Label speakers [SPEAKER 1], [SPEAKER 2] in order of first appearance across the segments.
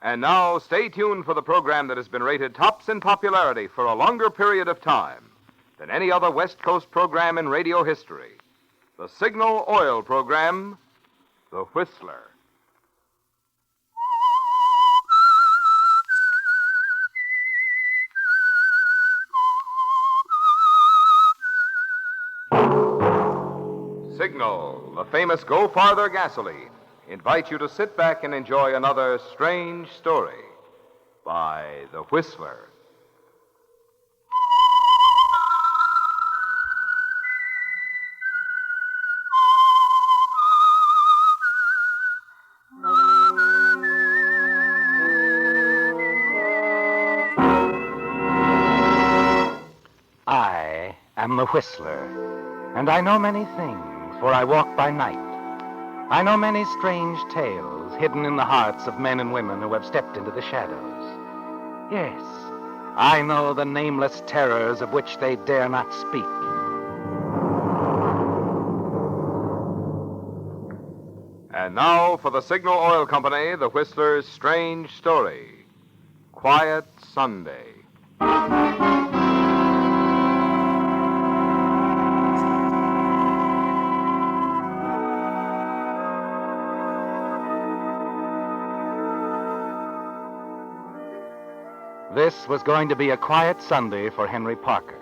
[SPEAKER 1] And now, stay tuned for the program that has been rated tops in popularity for a longer period of time than any other West Coast program in radio history. The Signal Oil program, The Whistler. Signal, the famous Go Farther gasoline, invites you to sit back and enjoy another strange story by The Whistler.
[SPEAKER 2] I am the Whistler, and I know many things, for I walk by night. I know many strange tales hidden in the hearts of men and women who have stepped into the shadows. Yes, I know the nameless terrors of which they dare not speak.
[SPEAKER 1] And now for the Signal Oil Company, The Whistler's strange story, Quiet Sunday.
[SPEAKER 2] This was going to be a quiet Sunday for Henry Parker.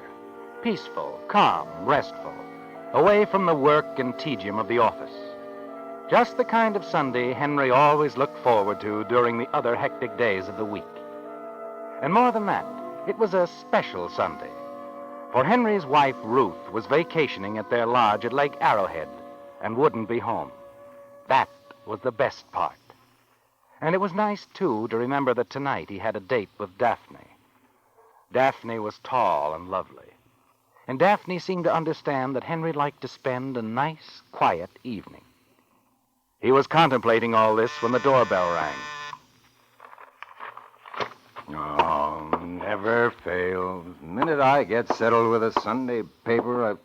[SPEAKER 2] Peaceful, calm, restful, away from the work and tedium of the office. Just the kind of Sunday Henry always looked forward to during the other hectic days of the week. And more than that, it was a special Sunday. For Henry's wife, Ruth, was vacationing at their lodge at Lake Arrowhead and wouldn't be home. That was the best part. And it was nice, too, to remember that tonight he had a date with Daphne. Daphne was tall and lovely. And Daphne seemed to understand that Henry liked to spend a nice, quiet evening. He was contemplating all this when the doorbell rang.
[SPEAKER 3] Oh, never fails. The minute I get settled with a Sunday paper,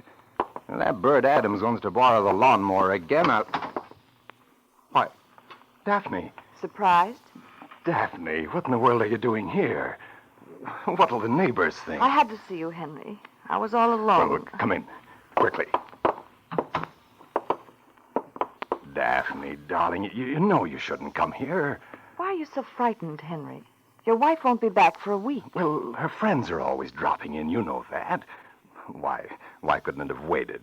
[SPEAKER 3] that bird Adams wants to borrow the lawnmower again. Why, Daphne.
[SPEAKER 4] Surprised?
[SPEAKER 3] Daphne, what in the world are you doing here? What'll the neighbors think?
[SPEAKER 4] I had to see you, Henry. I was all alone.
[SPEAKER 3] Well, come in, quickly. Daphne, darling, you know you shouldn't come here.
[SPEAKER 4] Why are you so frightened, Henry? Your wife won't be back for a week.
[SPEAKER 3] Well, her friends are always dropping in, you know that. Why couldn't it have waited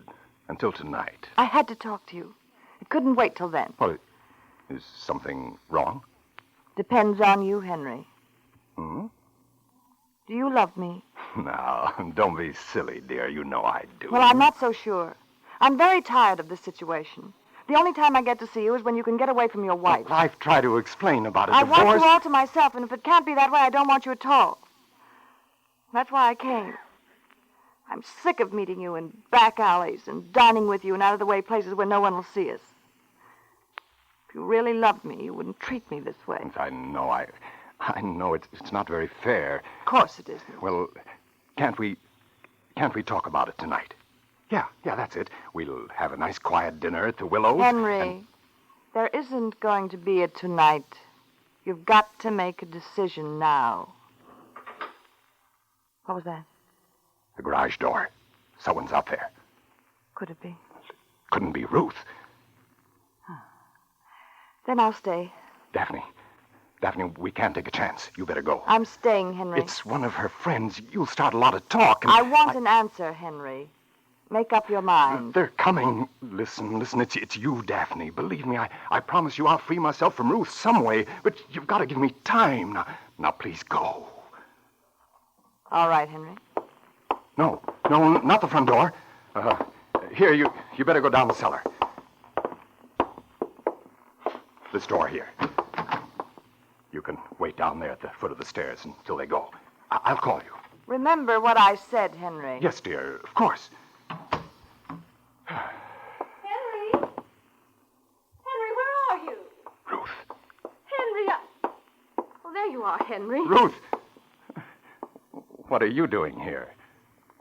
[SPEAKER 3] until tonight?
[SPEAKER 4] I had to talk to you. It couldn't wait till then.
[SPEAKER 3] Well, is something wrong?
[SPEAKER 4] Depends on you, Henry.
[SPEAKER 3] Hmm?
[SPEAKER 4] Do you love me?
[SPEAKER 3] Now, don't be silly, dear. You know I do.
[SPEAKER 4] Well, I'm not so sure. I'm very tired of this situation. The only time I get to see you is when you can get away from your wife.
[SPEAKER 3] Well, I've tried to explain about a
[SPEAKER 4] I
[SPEAKER 3] divorce.
[SPEAKER 4] want you all to myself, and if it can't be that way, I don't want you at all. That's why I came. I'm sick of meeting you in back alleys and dining with you in out-of-the-way places where no one will see us. If you really loved me, you wouldn't treat me this way.
[SPEAKER 3] I know. I know it's not very fair.
[SPEAKER 4] Of course it isn't.
[SPEAKER 3] Well, can't we talk about it tonight? Yeah, that's it. We'll have a nice quiet dinner at the Willows.
[SPEAKER 4] Henry, there isn't going to be a tonight. You've got to make a decision now. What was that?
[SPEAKER 3] The garage door. Someone's out there.
[SPEAKER 4] Could it be?
[SPEAKER 3] Couldn't be Ruth.
[SPEAKER 4] Then I'll stay.
[SPEAKER 3] Daphne, we can't take a chance. You better go.
[SPEAKER 4] I'm staying, Henry.
[SPEAKER 3] It's one of her friends. You'll start a lot of talk. And
[SPEAKER 4] I want an answer, Henry. Make up your mind.
[SPEAKER 3] They're coming. Listen, it's you, Daphne. Believe me, I promise you I'll free myself from Ruth some way, but you've got to give me time. Now, please go.
[SPEAKER 4] All right, Henry.
[SPEAKER 3] No, not the front door. Here, you better go down the cellar. This door here. You can wait down there at the foot of the stairs until they go. I'll call you.
[SPEAKER 4] Remember what I said, Henry.
[SPEAKER 3] Yes, dear, of course.
[SPEAKER 5] Henry? Henry, where are you?
[SPEAKER 3] Ruth.
[SPEAKER 5] Henry, Well, there you are, Henry.
[SPEAKER 3] Ruth! What are you doing here?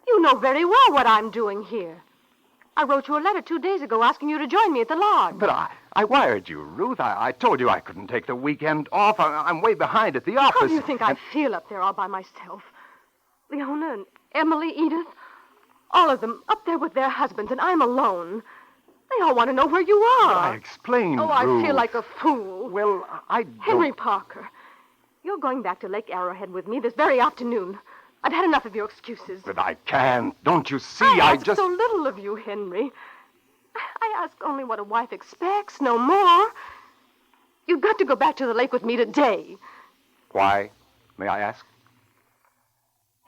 [SPEAKER 5] You know very well what I'm doing here. I wrote you a letter 2 days ago asking you to join me at the lodge.
[SPEAKER 3] But I wired you, Ruth. I told you I couldn't take the weekend off. I'm way behind at the office.
[SPEAKER 5] How do you think I feel up there all by myself? Leona and Emily, Edith, all of them up there with their husbands, and I'm alone. They all want to know where you are.
[SPEAKER 3] But I explained,
[SPEAKER 5] Oh, I
[SPEAKER 3] Ruth.
[SPEAKER 5] feel like a fool.
[SPEAKER 3] Well, I don't...
[SPEAKER 5] Henry Parker, you're going back to Lake Arrowhead with me this very afternoon. I've had enough of your excuses.
[SPEAKER 3] But I can't. Don't you see?
[SPEAKER 5] I ask
[SPEAKER 3] just...
[SPEAKER 5] so little of you, Henry. I ask only what a wife expects, no more. You've got to go back to the lake with me today.
[SPEAKER 3] Why, may I ask?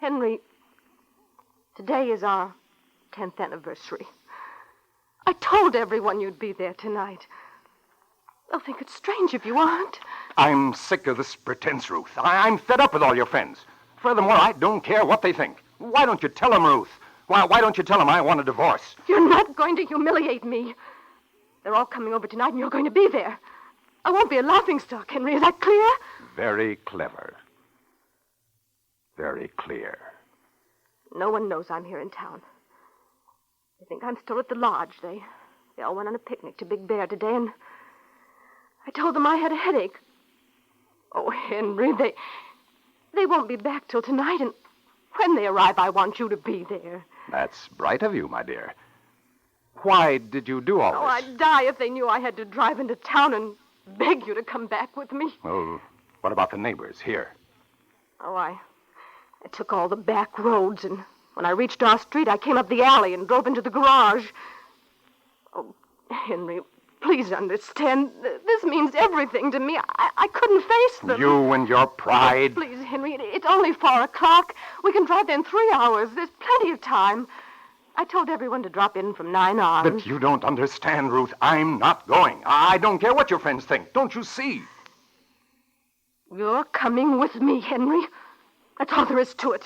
[SPEAKER 5] Henry, today is our 10th anniversary. I told everyone you'd be there tonight. They'll think it's strange if you aren't.
[SPEAKER 3] I'm sick of this pretense, Ruth. I'm fed up with all your friends. Furthermore, I don't care what they think. Why don't you tell them, Ruth? Why don't you tell them I want a divorce?
[SPEAKER 5] You're not going to humiliate me. They're all coming over tonight, and you're going to be there. I won't be a laughingstock, Henry. Is that clear?
[SPEAKER 3] Very clever. Very clear.
[SPEAKER 5] No one knows I'm here in town. They think I'm still at the lodge. They all went on a picnic to Big Bear today, and I told them I had a headache. Oh, Henry, they won't be back till tonight, and when they arrive, I want you to be there.
[SPEAKER 3] That's bright of you, my dear. Why did you do all
[SPEAKER 5] Oh,
[SPEAKER 3] this?
[SPEAKER 5] I'd die if they knew I had to drive into town and beg you to come back with me.
[SPEAKER 3] Well, what about the neighbors here?
[SPEAKER 5] Oh, I took all the back roads, and when I reached our street, I came up the alley and drove into the garage. Oh, Henry, please understand. This means everything to me. I couldn't face them.
[SPEAKER 3] You and your pride.
[SPEAKER 5] Oh, please, Henry, it's only 4 o'clock. We can drive there in 3 hours. There's plenty of time. I told everyone to drop in from 9 on.
[SPEAKER 3] But you don't understand, Ruth. I'm not going. I don't care what your friends think. Don't you see?
[SPEAKER 5] You're coming with me, Henry. That's all there is to it.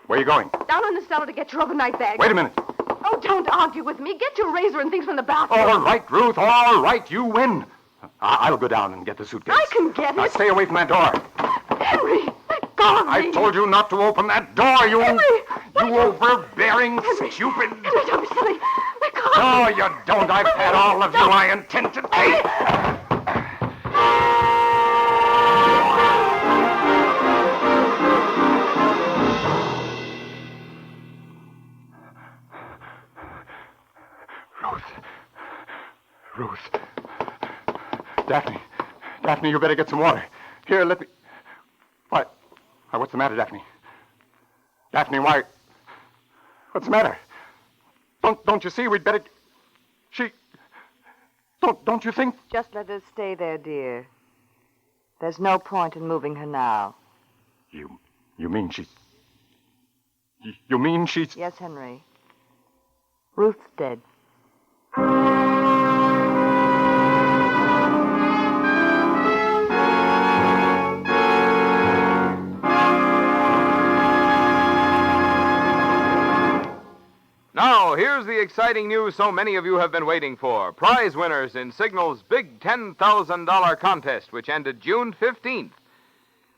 [SPEAKER 3] Where are you going?
[SPEAKER 5] Down in the cellar to get your overnight bag.
[SPEAKER 3] Wait a minute.
[SPEAKER 5] Oh, don't argue with me. Get your razor and things from the bathroom.
[SPEAKER 3] All right, Ruth. All right. You win. I'll go down and get the suitcase.
[SPEAKER 5] I can get it.
[SPEAKER 3] Now, stay away from that door.
[SPEAKER 5] Henry, let go of me.
[SPEAKER 3] I told you not to open that door, you...
[SPEAKER 5] Henry!
[SPEAKER 3] You overbearing, stupid...
[SPEAKER 5] Henry, don't be silly. Let go of
[SPEAKER 3] No,
[SPEAKER 5] me.
[SPEAKER 3] you don't. I've had all of you I intend to take. Ruth. Daphne, you better get some water. Here, let me... Why, what's the matter, Daphne? Daphne, why... What's the matter? Don't you see we'd better... Don't you think...
[SPEAKER 4] Just let her stay there, dear. There's no point in moving her now.
[SPEAKER 3] You mean she's... You mean she's...
[SPEAKER 4] Yes, Henry. Ruth's dead.
[SPEAKER 1] Now, here's the exciting news so many of you have been waiting for. Prize winners in Signal's big $10,000 contest, which ended June 15th.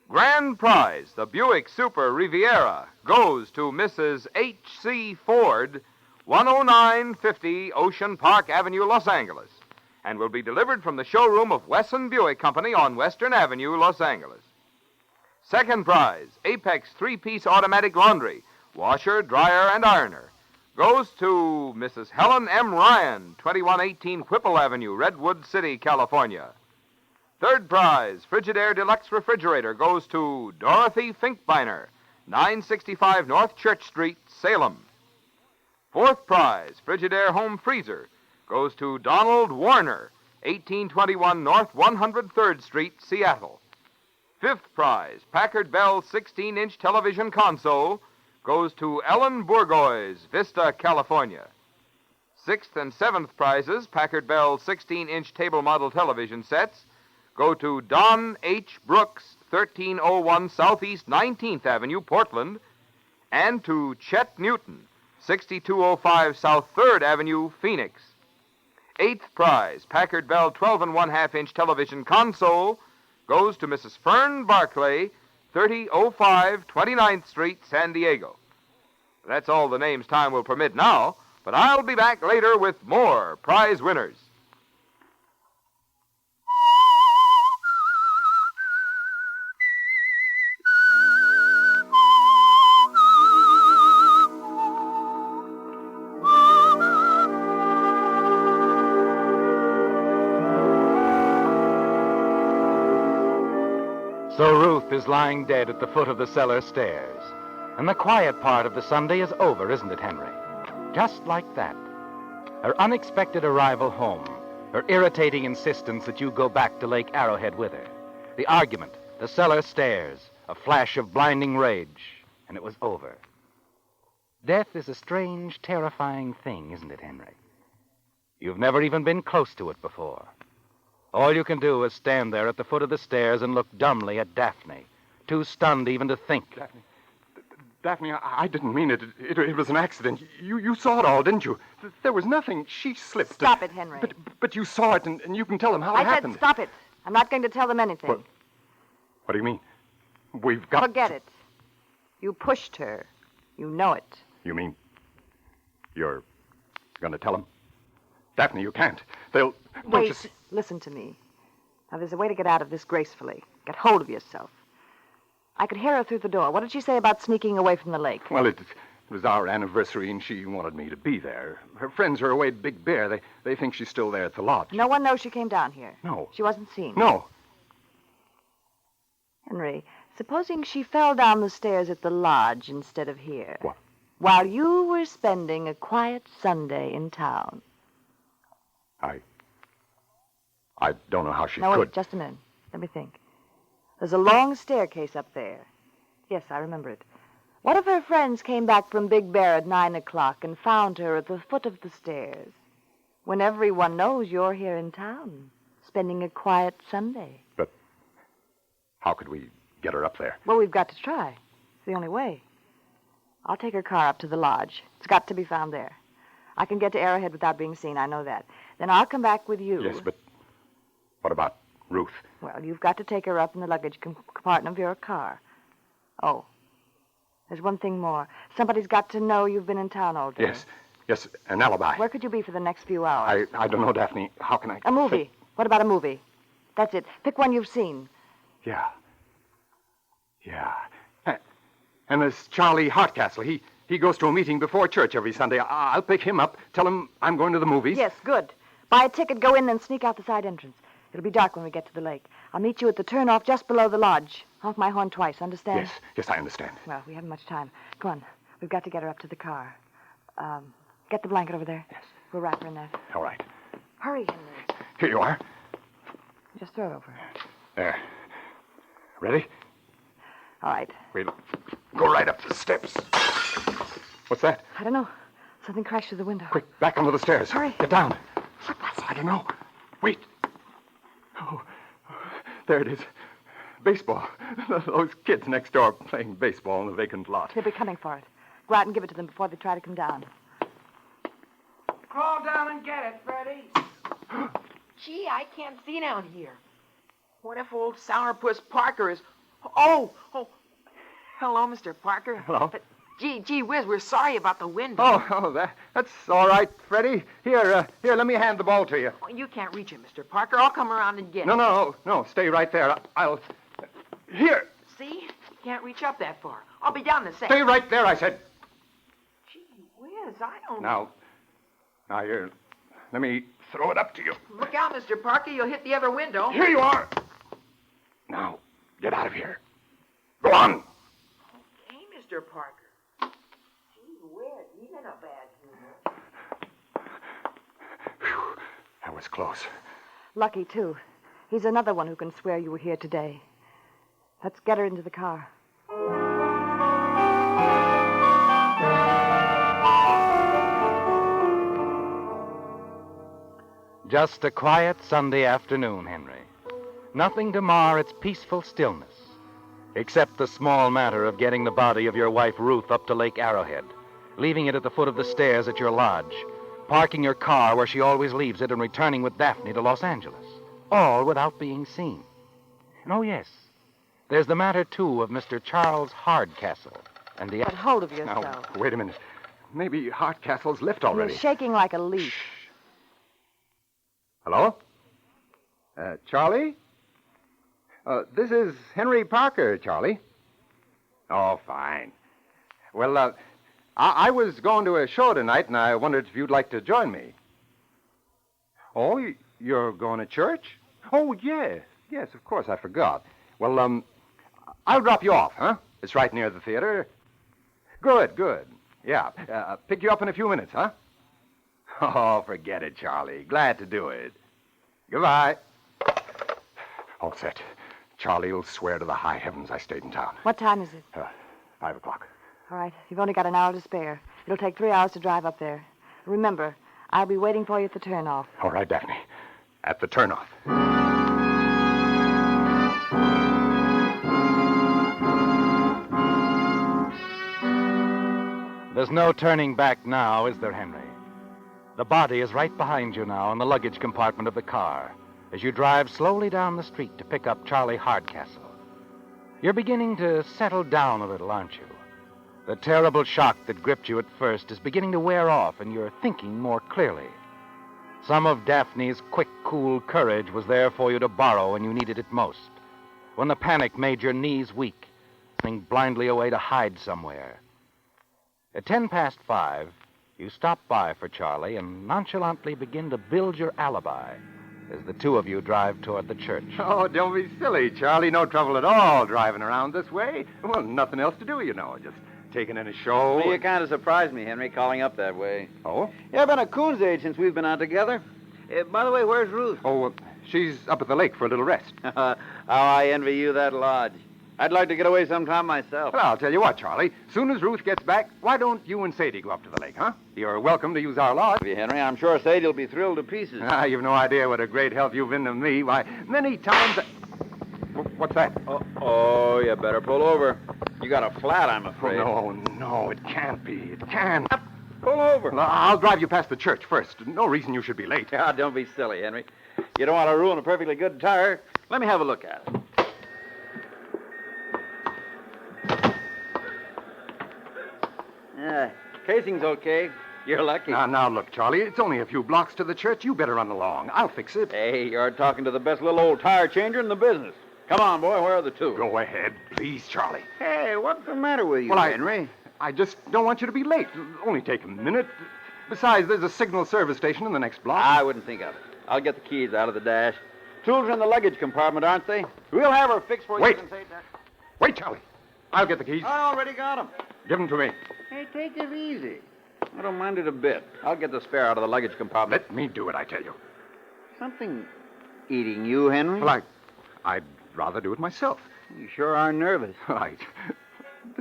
[SPEAKER 1] Grand prize, the Buick Super Riviera, goes to Mrs. H.C. Ford, 10950 Ocean Park Avenue, Los Angeles, and will be delivered from the showroom of Wesson Buick Company on Western Avenue, Los Angeles. Second prize, Apex 3-piece automatic laundry, washer, dryer, and ironer, goes to Mrs. Helen M. Ryan, 2118 Whipple Avenue, Redwood City, California. Third prize, Frigidaire Deluxe Refrigerator, goes to Dorothy Finkbeiner, 965 North Church Street, Salem. Fourth prize, Frigidaire Home Freezer, goes to Donald Warner, 1821 North 103rd Street, Seattle. Fifth prize, Packard Bell 16-inch television console, goes to Ellen Bourgois, Vista, California. Sixth and seventh prizes, Packard Bell 16-inch table model television sets, go to Don H. Brooks, 1301 Southeast 19th Avenue, Portland, and to Chet Newton, 6205 South 3rd Avenue, Phoenix. Eighth prize, Packard Bell 12 1/2-inch television console, goes to Mrs. Fern Barclay, 3005 29th Street, San Diego. That's all the names time will permit now, but I'll be back later with more prize winners.
[SPEAKER 2] So Ruth is lying dead at the foot of the cellar stairs. And the quiet part of the Sunday is over, isn't it, Henry? Just like that. Her unexpected arrival home, her irritating insistence that you go back to Lake Arrowhead with her, the argument, the cellar stairs, a flash of blinding rage, and it was over. Death is a strange, terrifying thing, isn't it, Henry? You've never even been close to it before. All you can do is stand there at the foot of the stairs and look dumbly at Daphne, too stunned even to think.
[SPEAKER 6] Daphne, I didn't mean it. It was an accident. You saw it all, didn't you? There was nothing. She slipped.
[SPEAKER 4] Stop it, Henry.
[SPEAKER 6] But you saw it, and you can tell them how it happened.
[SPEAKER 4] I said stop it. I'm not going to tell them anything.
[SPEAKER 6] What do you mean? We've got...
[SPEAKER 4] Forget it. You pushed her. You know it.
[SPEAKER 6] You mean you're going to tell them? Daphne, you can't. They'll...
[SPEAKER 4] Wait, listen to me. Now, there's a way to get out of this gracefully. Get hold of yourself. I could hear her through the door. What did she say about sneaking away from the lake?
[SPEAKER 6] Well, it was our anniversary, and she wanted me to be there. Her friends are away at Big Bear. They think she's still there at the lodge.
[SPEAKER 4] No one knows she came down here.
[SPEAKER 6] No.
[SPEAKER 4] She wasn't seen.
[SPEAKER 6] No.
[SPEAKER 4] Henry, supposing she fell down the stairs at the lodge instead of here.
[SPEAKER 6] What?
[SPEAKER 4] While you were spending a quiet Sunday in town.
[SPEAKER 6] I don't know how she
[SPEAKER 4] No,
[SPEAKER 6] could.
[SPEAKER 4] wait, just a minute. Let me think. There's a long staircase up there. Yes, I remember it. What if her friends came back from Big Bear at 9 o'clock and found her at the foot of the stairs, when everyone knows you're here in town, spending a quiet Sunday?
[SPEAKER 6] But how could we get her up there?
[SPEAKER 4] Well, we've got to try. It's the only way. I'll take her car up to the lodge. It's got to be found there. I can get to Arrowhead without being seen. I know that. Then I'll come back with you.
[SPEAKER 6] Yes, but what about Ruth?
[SPEAKER 4] Well, you've got to take her up in the luggage compartment of your car. Oh, there's one thing more. Somebody's got to know you've been in town all day.
[SPEAKER 6] Yes, an alibi.
[SPEAKER 4] Where could you be for the next few hours?
[SPEAKER 6] I don't know, Daphne. How can I...
[SPEAKER 4] A movie. What about a movie? That's it. Pick one you've seen.
[SPEAKER 6] Yeah. And there's Charlie Hartcastle. He goes to a meeting before church every Sunday. I'll pick him up, tell him I'm going to the movies.
[SPEAKER 4] Yes, good. Buy a ticket, go in, then sneak out the side entrance. It'll be dark when we get to the lake. I'll meet you at the turnoff just below the lodge. Honk my horn twice, understand?
[SPEAKER 6] Yes, I understand.
[SPEAKER 4] Well, we haven't much time. Come on. We've got to get her up to the car. Get the blanket over there.
[SPEAKER 6] Yes.
[SPEAKER 4] We'll wrap her in that.
[SPEAKER 6] All right.
[SPEAKER 4] Hurry, Henry.
[SPEAKER 6] Here you are.
[SPEAKER 4] Just throw it over.
[SPEAKER 6] There. Ready?
[SPEAKER 4] All right.
[SPEAKER 6] We'll go right up the steps. What's that?
[SPEAKER 4] I don't know. Something crashed through the window.
[SPEAKER 6] Quick, back onto the stairs.
[SPEAKER 4] Hurry.
[SPEAKER 6] Get down.
[SPEAKER 4] What was it?
[SPEAKER 6] I don't know. Wait. Oh, there it is. Baseball. Those kids next door playing baseball in the vacant lot.
[SPEAKER 4] They'll be coming for it. Go out and give it to them before they try to come down.
[SPEAKER 7] Crawl down and get it, Freddie. Gee, I can't see down here. What if old Sourpuss Parker is... Oh. Hello, Mr. Parker.
[SPEAKER 6] Hello.
[SPEAKER 7] Gee whiz, we're sorry about the window.
[SPEAKER 6] That's all right, Freddie. Here, let me hand the ball to you.
[SPEAKER 7] You can't reach it, Mr. Parker. I'll come around and get it.
[SPEAKER 6] No, stay right there. I'll... Here,
[SPEAKER 7] See? You can't reach up that far. I'll be down in a second.
[SPEAKER 6] stay right there, I said.
[SPEAKER 7] Gee whiz, I don't...
[SPEAKER 6] Now, here, let me throw it up to you.
[SPEAKER 7] Look out, Mr. Parker. You'll hit the other window.
[SPEAKER 6] Here you are. Now, get out of here. Go on.
[SPEAKER 7] Okay, Mr. Parker. Gee whiz, he's in a bad humor.
[SPEAKER 6] Whew, that was close.
[SPEAKER 4] Lucky, too. He's another one who can swear you were here today. Let's get her into the car.
[SPEAKER 2] Just a quiet Sunday afternoon, Henry. Nothing to mar its peaceful stillness, except the small matter of getting the body of your wife Ruth up to Lake Arrowhead, leaving it at the foot of the stairs at your lodge, parking your car where she always leaves it, and returning with Daphne to Los Angeles, all without being seen. And oh, yes, there's the matter, too, of Mr. Charles Hardcastle and the...
[SPEAKER 4] Get hold of
[SPEAKER 6] Now,
[SPEAKER 4] yourself.
[SPEAKER 6] wait a minute. Maybe Hartcastle's left already.
[SPEAKER 4] You're shaking like a leaf.
[SPEAKER 6] Hello? Charlie? This is Henry Parker, Charlie. Oh, fine. Well, I was going to a show tonight, and I wondered if you'd like to join me. Oh, you're going to church? Oh, yes. Yes, of course, I forgot. Well, I'll drop you off, huh? It's right near the theater. Good, good. Yeah, pick you up in a few minutes, huh? Oh, forget it, Charlie. Glad to do it. Goodbye. All set. Charlie will swear to the high heavens I stayed in town.
[SPEAKER 4] What time is it?
[SPEAKER 6] 5 o'clock.
[SPEAKER 4] All right. You've only got an hour to spare. It'll take 3 hours to drive up there. Remember, I'll be waiting for you at the turnoff.
[SPEAKER 6] All right, Daphne. At the turnoff.
[SPEAKER 2] There's no turning back now, is there, Henry? The body is right behind you now in the luggage compartment of the car as you drive slowly down the street to pick up Charlie Hardcastle. You're beginning to settle down a little, aren't you? The terrible shock that gripped you at first is beginning to wear off, and you're thinking more clearly. Some of Daphne's quick, cool courage was there for you to borrow when you needed it most. When the panic made your knees weak, running blindly away to hide somewhere. At 5:10, you stop by for Charlie and nonchalantly begin to build your alibi as the two of you drive toward the church.
[SPEAKER 6] Oh, don't be silly, Charlie. No trouble at all driving around this way. Well, nothing else to do, you know. Just taking in a show.
[SPEAKER 8] Well, you kind of surprised me, Henry, calling up that way.
[SPEAKER 6] Oh?
[SPEAKER 8] Yeah, I've been a coon's age since we've been out together. By the way, where's Ruth?
[SPEAKER 6] Oh, she's up at the lake for a little rest.
[SPEAKER 8] How I envy you that lodge. I'd like to get away sometime myself.
[SPEAKER 6] Well, I'll tell you what, Charlie. Soon as Ruth gets back, why don't you and Sadie go up to the lake, huh? You're welcome to use our lodge.
[SPEAKER 8] Henry, I'm sure Sadie'll be thrilled to pieces.
[SPEAKER 6] You've no idea what a great help you've been to me. Why, many times... What's that?
[SPEAKER 8] Oh, you better pull over. You got a flat, I'm afraid.
[SPEAKER 6] Oh, no, it can't be. It can't.
[SPEAKER 8] Pull over.
[SPEAKER 6] Well, I'll drive you past the church first. No reason you should be late.
[SPEAKER 8] Ah, don't be silly, Henry. You don't want to ruin a perfectly good tire. Let me have a look at it. Yeah, casing's okay. You're lucky.
[SPEAKER 6] Now, look, Charlie, it's only a few blocks to the church. You better run along. I'll fix it.
[SPEAKER 8] Hey, you're talking to the best little old tire changer in the business. Come on, boy, where are the two?
[SPEAKER 6] Go ahead, please, Charlie.
[SPEAKER 8] Hey, what's the matter with you,
[SPEAKER 6] Well,
[SPEAKER 8] Henry?
[SPEAKER 6] I just don't want you to be late. It'll only take a minute. Besides, there's a signal service station in the next block.
[SPEAKER 8] I wouldn't think of it. I'll get the keys out of the dash. Tools are in the luggage compartment, aren't they? We'll have her fixed for you.
[SPEAKER 6] Wait.
[SPEAKER 8] You can say that.
[SPEAKER 6] Wait, Charlie. I'll get the keys.
[SPEAKER 8] I already got them.
[SPEAKER 6] Give them to me.
[SPEAKER 8] Hey, take it easy. I don't mind it a bit. I'll get the spare out of the luggage compartment.
[SPEAKER 6] Let me do it, I tell you.
[SPEAKER 8] Something eating you, Henry?
[SPEAKER 6] Well, I'd rather do it myself.
[SPEAKER 8] You sure are nervous.
[SPEAKER 6] Right.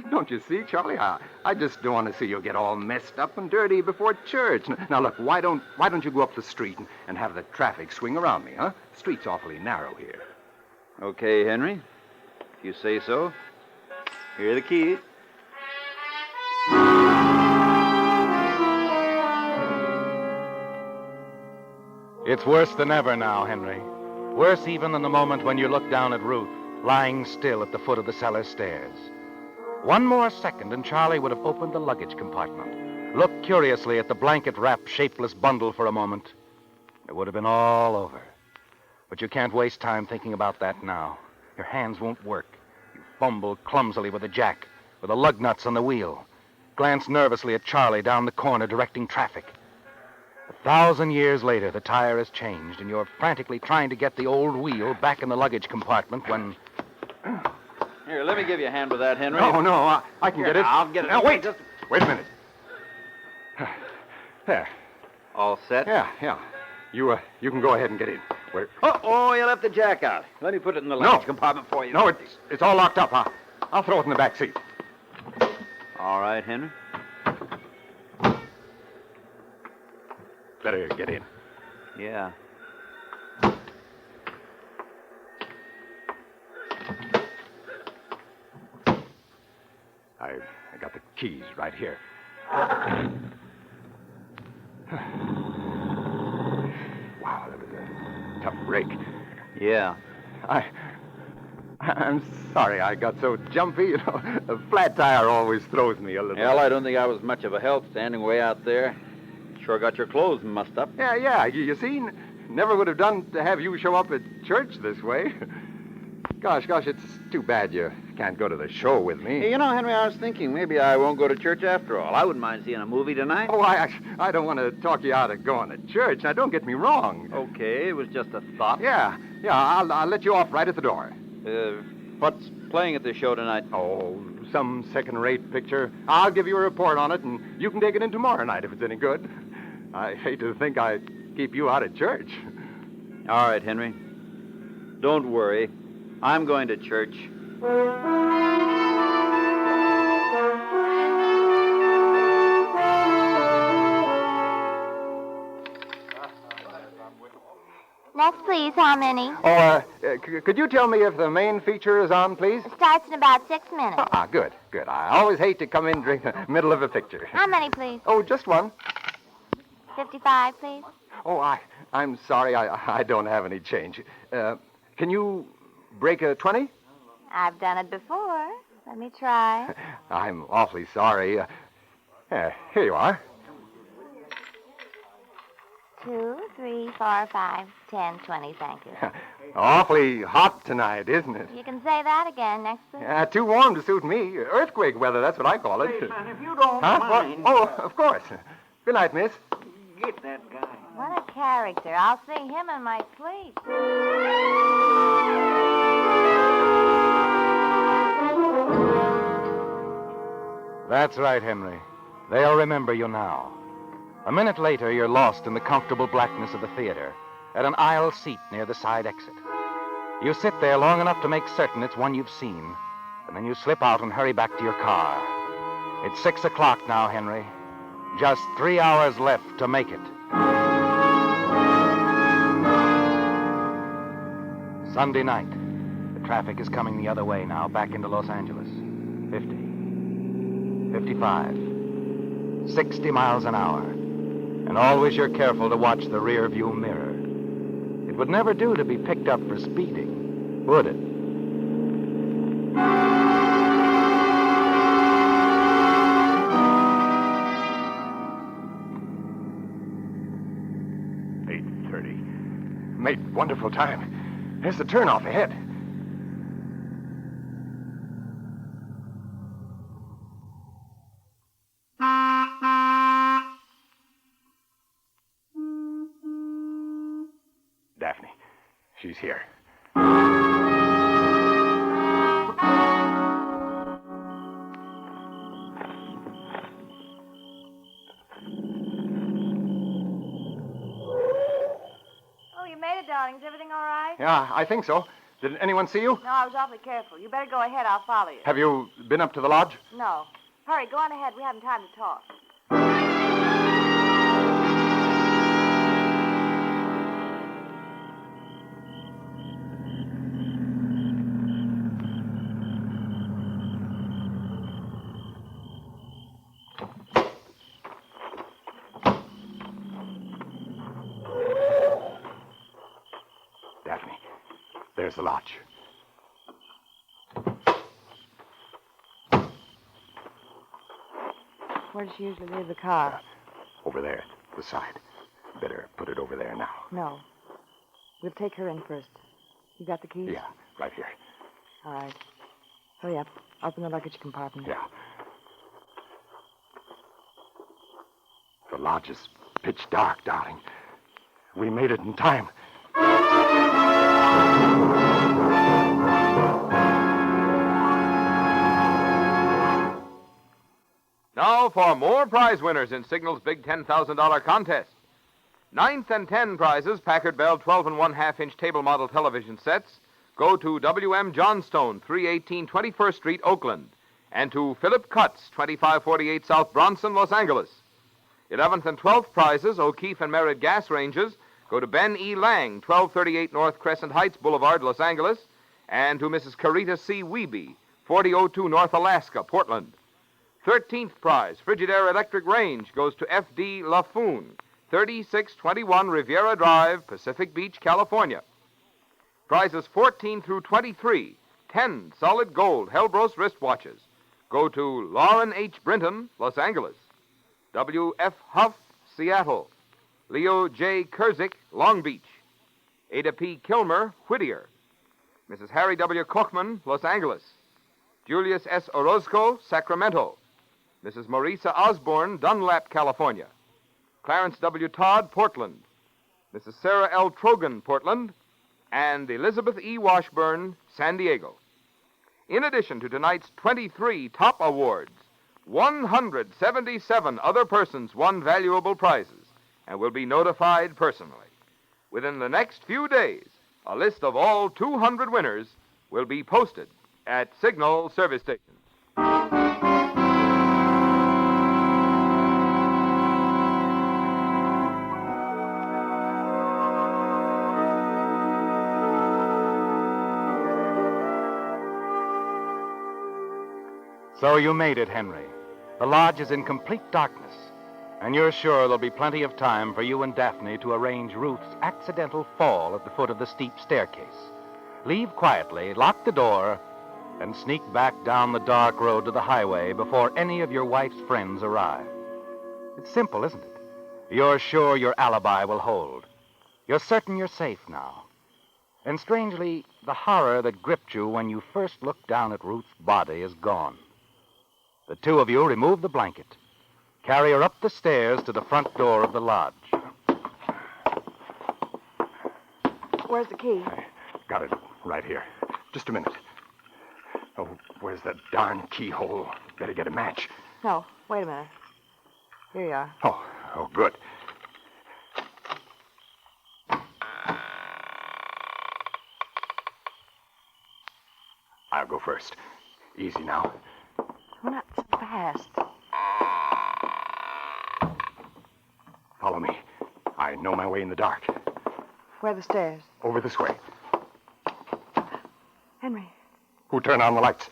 [SPEAKER 6] Don't you see, Charlie? I just don't want to see you get all messed up and dirty before church. Now, look, why don't you go up the street and have the traffic swing around me, huh? The street's awfully narrow here.
[SPEAKER 8] Okay, Henry. If you say so. Here are the keys.
[SPEAKER 2] It's worse than ever now, Henry. Worse even than the moment when you looked down at Ruth, lying still at the foot of the cellar stairs. One more second and Charlie would have opened the luggage compartment, looked curiously at the blanket-wrapped, shapeless bundle for a moment. It would have been all over. But you can't waste time thinking about that now. Your hands won't work. You fumble clumsily with the jack, with the lug nuts on the wheel. Glance nervously at Charlie down the corner directing traffic. 1,000 years later, the tire has changed, and you're frantically trying to get the old wheel back in the luggage compartment when...
[SPEAKER 8] Here, let me give you a hand with that, Henry.
[SPEAKER 6] No, I can
[SPEAKER 8] Here,
[SPEAKER 6] get it.
[SPEAKER 8] I'll get it.
[SPEAKER 6] Now, wait.
[SPEAKER 8] Just...
[SPEAKER 6] Wait a minute. There.
[SPEAKER 8] All set?
[SPEAKER 6] Yeah. You can go ahead and get in. Where?
[SPEAKER 8] Oh, you left the jack out. Let me put it in the luggage compartment for you.
[SPEAKER 6] No, it's all locked up. I'll throw it in the back seat.
[SPEAKER 8] All right, Henry.
[SPEAKER 6] Better get in.
[SPEAKER 8] Yeah.
[SPEAKER 6] I got the keys right here. Wow, that was a tough break.
[SPEAKER 8] Yeah.
[SPEAKER 6] I'm sorry I got so jumpy. You know, a flat tire always throws me a little.
[SPEAKER 8] Well, I don't think I was much of a help standing way out there. Sure got your clothes mussed up.
[SPEAKER 6] Yeah. You see, never would have done to have you show up at church this way. Gosh, it's too bad you can't go to the show with me.
[SPEAKER 8] Hey, you know, Henry, I was thinking maybe I won't go to church after all. I wouldn't mind seeing a movie tonight.
[SPEAKER 6] Oh, I don't want to talk you out of going to church. Now, don't get me wrong.
[SPEAKER 8] Okay, it was just a thought.
[SPEAKER 6] Yeah, I'll let you off right at the door.
[SPEAKER 8] What's playing at the show tonight?
[SPEAKER 6] Oh, some second-rate picture. I'll give you a report on it, and you can take it in tomorrow night if it's any good. I hate to think I keep you out of church.
[SPEAKER 8] All right, Henry. Don't worry. I'm going to church.
[SPEAKER 9] Next, please, how many?
[SPEAKER 6] Oh, could you tell me if the main feature is on, please?
[SPEAKER 9] It starts in about 6 minutes.
[SPEAKER 6] Good. I always hate to come in during the middle of a picture.
[SPEAKER 9] How many, please?
[SPEAKER 6] Oh, just one.
[SPEAKER 9] 55, please.
[SPEAKER 6] Oh, I'm sorry, I don't have any change. Can you break a 20?
[SPEAKER 9] I've done it before. Let me try.
[SPEAKER 6] I'm awfully sorry. Here you are.
[SPEAKER 9] 2, 3, 4, 5, 10, 20, thank you.
[SPEAKER 6] Awfully hot tonight, isn't it?
[SPEAKER 9] You can say that again. Next, please.
[SPEAKER 6] Too warm to suit me. Earthquake weather, that's what I call it.
[SPEAKER 7] Hey, man, if you don't
[SPEAKER 6] Huh?
[SPEAKER 7] mind.
[SPEAKER 6] Oh, of course. Good night, miss.
[SPEAKER 7] Get that guy.
[SPEAKER 9] What a character. I'll sing him in my sleep.
[SPEAKER 2] That's right, Henry. They'll remember you now. A minute later, you're lost in the comfortable blackness of the theater at an aisle seat near the side exit. You sit there long enough to make certain it's one you've seen, and then you slip out and hurry back to your car. It's 6 o'clock now, Henry. Just 3 hours left to make it. Sunday night. The traffic is coming the other way now, back into Los Angeles. 50, 55, 60 miles an hour. And always you're careful to watch the rear view mirror. It would never do to be picked up for speeding, would it?
[SPEAKER 6] Made wonderful time. There's the turnoff ahead. Daphne. She's here.
[SPEAKER 4] Darling, is everything all right?
[SPEAKER 6] Yeah, I think so. Did anyone see you?
[SPEAKER 4] No, I was awfully careful. You better go ahead. I'll follow you.
[SPEAKER 6] Have you been up to the lodge?
[SPEAKER 4] No. Hurry, go on ahead. We haven't time to talk.
[SPEAKER 6] Daphne, there's the lodge.
[SPEAKER 4] Where does she usually leave the car?
[SPEAKER 6] Over there, the side. Better put it over there now.
[SPEAKER 4] No. We'll take her in first. You got the keys?
[SPEAKER 6] Yeah, right here.
[SPEAKER 4] All right. Hurry up. Open the luggage compartment.
[SPEAKER 6] Yeah. The lodge is pitch dark, darling. We made it in time.
[SPEAKER 1] Now for more prize winners in Signal's big $10,000 contest. 9th and 10 prizes, Packard Bell 12 and 1/2-inch table model television sets, go to W.M. Johnstone, 318 21st Street, Oakland, and to Philip Cutts, 2548 South Bronson, Los Angeles. 11th and 12th prizes, O'Keefe and Merritt gas ranges, go to Ben E. Lang, 1238 North Crescent Heights Boulevard, Los Angeles, and to Mrs. Carita C. Wiebe, 4002 North Alaska, Portland. 13th prize, Frigidaire Electric Range, goes to F.D. LaFoon, 3621 Riviera Drive, Pacific Beach, California. Prizes 14 through 23, 10 solid gold Hellbros wristwatches, go to Lauren H. Brinton, Los Angeles. W.F. Huff, Seattle. Leo J. Kurzik, Long Beach. Ada P. Kilmer, Whittier. Mrs. Harry W. Kochman, Los Angeles. Julius S. Orozco, Sacramento. Mrs. Marisa Osborne, Dunlap, California. Clarence W. Todd, Portland. Mrs. Sarah L. Trogan, Portland. And Elizabeth E. Washburn, San Diego. In addition to tonight's 23 top awards, 177 other persons won valuable prizes and will be notified personally. Within the next few days, a list of all 200 winners will be posted at Signal service stations.
[SPEAKER 2] So you made it, Henry. The lodge is in complete darkness, and you're sure there'll be plenty of time for you and Daphne to arrange Ruth's accidental fall at the foot of the steep staircase. Leave quietly, lock the door, and sneak back down the dark road to the highway before any of your wife's friends arrive. It's simple, isn't it? You're sure your alibi will hold. You're certain you're safe now. And strangely, the horror that gripped you when you first looked down at Ruth's body is gone. The two of you remove the blanket. Carry her up the stairs to the front door of the lodge.
[SPEAKER 4] Where's the key?
[SPEAKER 6] Got it right here. Just a minute. Oh, where's that darn keyhole? Better get a match.
[SPEAKER 4] No, wait a minute. Here you are.
[SPEAKER 6] Oh, good. I'll go first. Easy now.
[SPEAKER 4] Well, not so fast.
[SPEAKER 6] Follow me. I know my way in the dark.
[SPEAKER 4] Where are the stairs?
[SPEAKER 6] Over this way.
[SPEAKER 4] Henry.
[SPEAKER 6] Who turned on the lights?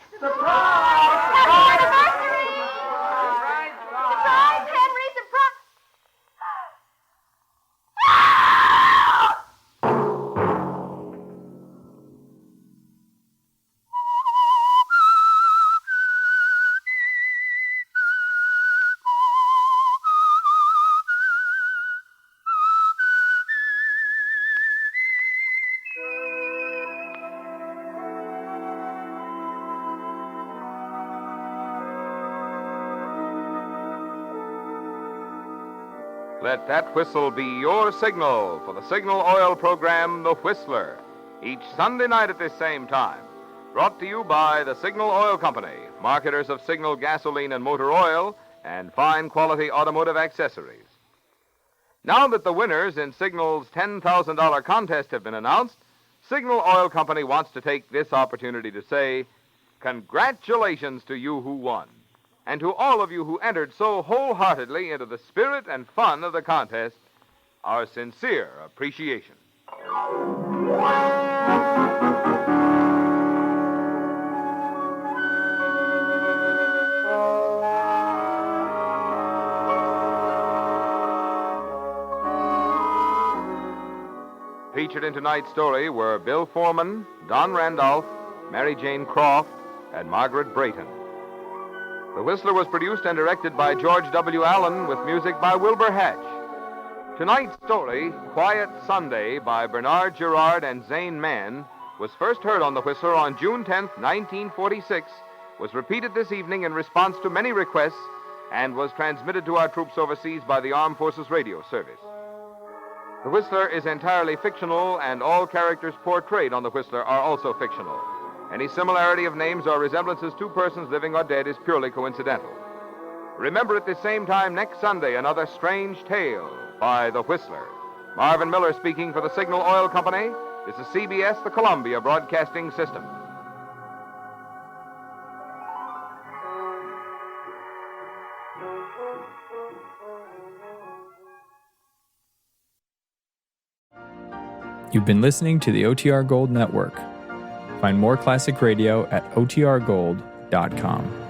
[SPEAKER 1] Let that whistle be your signal for the Signal Oil program, The Whistler, each Sunday night at this same time. Brought to you by the Signal Oil Company, marketers of Signal gasoline and motor oil and fine quality automotive accessories. Now that the winners in Signal's $10,000 contest have been announced, Signal Oil Company wants to take this opportunity to say, congratulations to you who won, and to all of you who entered so wholeheartedly into the spirit and fun of the contest, our sincere appreciation. Featured in tonight's story were Bill Foreman, Don Randolph, Mary Jane Croft, and Margaret Brayton. The Whistler was produced and directed by George W. Allen with music by Wilbur Hatch. Tonight's story, Quiet Sunday by Bernard Gerard and Zane Mann, was first heard on The Whistler on June 10, 1946, was repeated this evening in response to many requests, and was transmitted to our troops overseas by the Armed Forces Radio Service. The Whistler is entirely fictional, and all characters portrayed on The Whistler are also fictional. Any similarity of names or resemblances to persons living or dead is purely coincidental. Remember at the same time next Sunday another strange tale by The Whistler. Marvin Miller speaking for the Signal Oil Company. This is CBS, the Columbia Broadcasting System.
[SPEAKER 10] You've been listening to the OTR Gold Network. Find more classic radio at otrgold.com.